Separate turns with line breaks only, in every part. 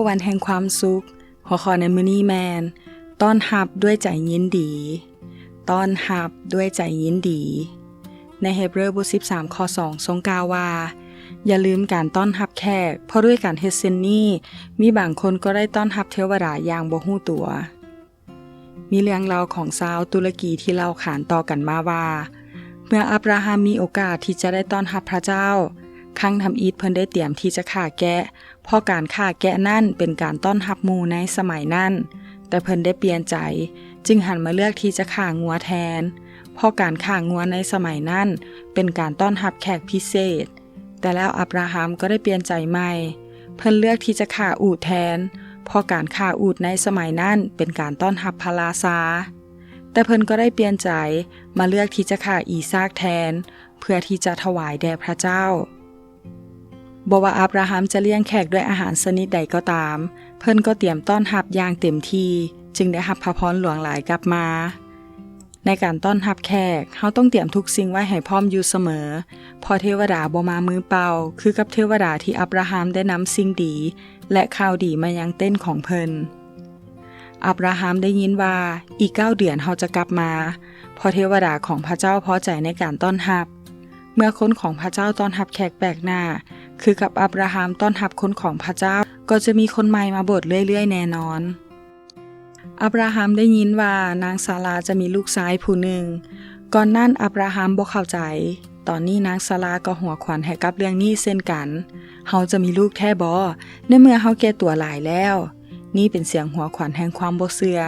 วันแห่งความสุขหัวข้อในมื้อนี้แมนต้อนรับด้วยใจยินดีต้อนรับด้วยใจยินดีในเฮบรูบท13ข้อ2ทรงกล่าวว่าอย่าลืมการต้อนรับแขกเพราะด้วยการเฮ็ดเช่นนี้มีบางคนก็ได้ต้อนรับเทวดาอย่างบ่ฮู้ตัวมีเรื่องราวของชาวตุรกีที่เล่าขานต่อกันมาว่าเมื่ออับราฮัมมีโอกาสที่จะได้ต้อนรับพระเจ้าครั้งทำอิฐเพิ่นได้เตรียมที่จะฆ่าแกะเพราะการฆ่าแกะนั่นเป็นการต้อนรับหมู่ในสมัยนั้นแต่เพิ่นได้เปลี่ยนใจจึงหันมาเลือกที่จะฆ่างัวแทนเพราะการฆ่างัวในสมัยนั้นเป็นการต้อนรับแขกพิเศษแต่แล้วอับราฮัมก็ได้เปลี่ยนใจใหม่เพิ่นเลือกที่จะฆ่าอูฐแทนเพราะการฆ่าอูฐในสมัยนั้นเป็นการต้อนรับพระราชาแต่เพิ่นก็ได้เปลี่ยนใจมาเลือกที่จะฆ่าอีซากแทนเพื่อที่จะถวายแด่พระเจ้าบ่ว่าอับราฮัมจะเลี้ยงแขกด้วยอาหารชนิดใดก็ตามเพิ่นก็เตรียมต้อนรับอย่างเต็มที่จึงได้รับพระพรหลวงหลายกลับมาในการต้อนรับแขกเฮาต้องเตรียมทุกสิ่งไว้ให้พร้อมอยู่เสมอเพราะเทวดาบ่มามือเปล่าคือกับเทวดาที่อับราฮัมได้นำสิ่งดีและข่าวดีมายังเต้นของเพิ่นอับราฮัมได้ยินว่าอีก9 เดือนเฮาจะกลับมาเพราะเทวดาของพระเจ้าพอใจในการต้อนรับเมื่อคนของพระเจ้าต้อนรับแขกแปลกหน้าคือกับอับราฮัมต้อนรับคนของพระเจ้าก็จะมีคนใหม่มาโบสถ์เรื่อยๆแน่นอนอับราฮัมได้ยินว่านางซาราจะมีลูกชายผู้หนึ่งก่อนนั้นอับราฮัมบ่เข้าใจตอนนี้นางซาราก็หัวขวัญให้กับเรื่องนี้เช่นกันเฮาจะมีลูกแท้บ่ในเมื่อเฮาแก่ตัวหลายแล้วนี่เป็นเสียงหัวขวัญแห่งความบ่เชื่อ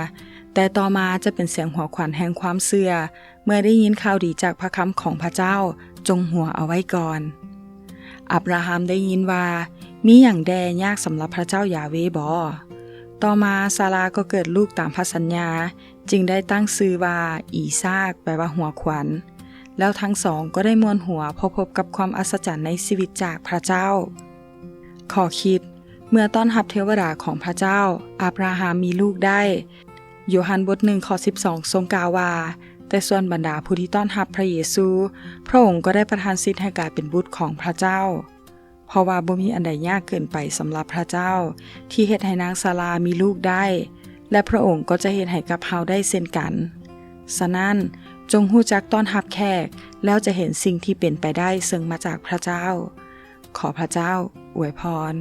แต่ต่อมาจะเป็นเสียงหัวขวัญแห่งความเชื่อเมื่อได้ยินข่าวดีจากพระคำของพระเจ้าจงหัวเอาไว้ก่อนอับราฮัมได้ยินว่ามีหยังแดยากสำหรับพระเจ้ายาเวห์บ่ต่อมาซาราก็เกิดลูกตามพระสัญญาจึงได้ตั้งชื่อว่าอีซากแปลว่าหัวขวัญแล้วทั้งสองก็ได้มวนหัวพบกับความอัศจรรย์ในชีวิตจากพระเจ้าขอคิดเมื่อต้อนรับเทวดาของพระเจ้าอับราฮัมมีลูกได้โยฮันบท1ข้อ12ทรงกล่าวว่าแต่ส่วนบรรดาผู้ที่ต้อนรับพระเยซูพระองค์ก็ได้ประทานสิทธิ์ให้กลายเป็นบุตรของพระเจ้าเพราะว่าบ่มีอันใดยากเกินไปสำหรับพระเจ้าที่เฮ็ดให้นางซารามีลูกได้และพระองค์ก็จะเฮ็ดให้กับเฮาได้เช่นกันฉะนั้นจงรู้จักต้อนรับแขกแล้วจะเห็นสิ่งที่เป็นไปได้ซึ่งมาจากพระเจ้าขอพระเจ้าอวยพร